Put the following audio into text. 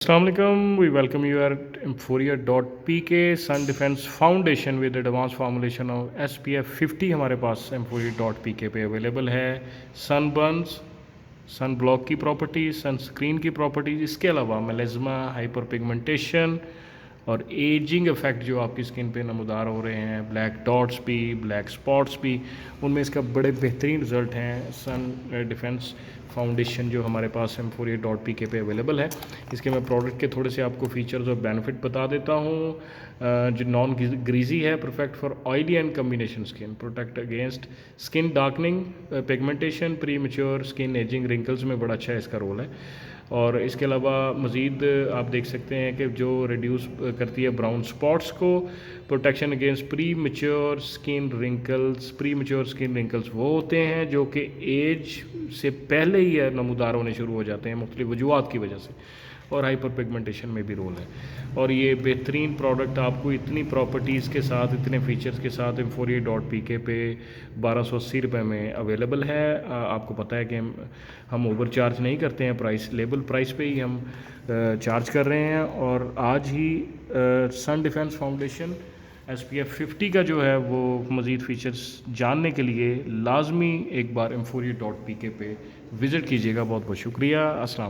Assalamualaikum. We welcome you at Emforia.pk Sun Defense Foundation with advanced formulation of SPF 50 हमारे पास Emforia.pk पे available है। Sunburns, sun block की properties, sunscreen की properties, इसके अलावा मेलेज़मा, hyper pigmentation और एजिंग इफ़ेक्ट जो आपकी स्किन पे नमूदार हो रहे हैं, ब्लैक डॉट्स भी, ब्लैक स्पॉट्स भी, उनमें इसका बड़े बेहतरीन रिज़ल्ट हैं। सन डिफेंस फाउंडेशन जो हमारे पास Emforia.pk पे अवेलेबल है। इसके मैं प्रोडक्ट के थोड़े से आपको फीचर्स और बेनिफिट बता देता हूँ। जो नॉन ग्रीजी है, perfect for oily and combination skin, protect against skin darkening, pigmentation, pre mature skin ageing, wrinkles में बड़ा अच्छा इसका रोल है। और इसके अलावा मज़ीद आप देख सकते हैं कि जो रिड्यूस करती है ब्राउन स्पॉट्स को, protection against pre mature skin wrinkles. Pre mature skin wrinkles वो होते हैं जो कि एज से पहले ही नमूदार होने शुरू हो जाते हैं मुख्तलिफ वजूहात की वजह से, और हाइपर पिगमेंटेशन में भी रोल है। और ये बेहतरीन प्रोडक्ट आपको इतनी प्रॉपर्टीज़ के साथ, इतने फीचर्स के साथ Emforia.pk पे 1280 रुपये में अवेलेबल है। आपको पता है कि हम ओवर चार्ज नहीं करते हैं, प्राइस लेबल प्राइस पे ही हम चार्ज कर रहे हैं। और आज ही सन डिफेंस फाउंडेशन SPF 50 का जो है वो मज़ीद फ़ीचर्स जानने के लिए लाजमी एक बार Emforia.pk पे विज़िट कीजिएगा। बहुत बहुत शुक्रिया। अस्सलाम।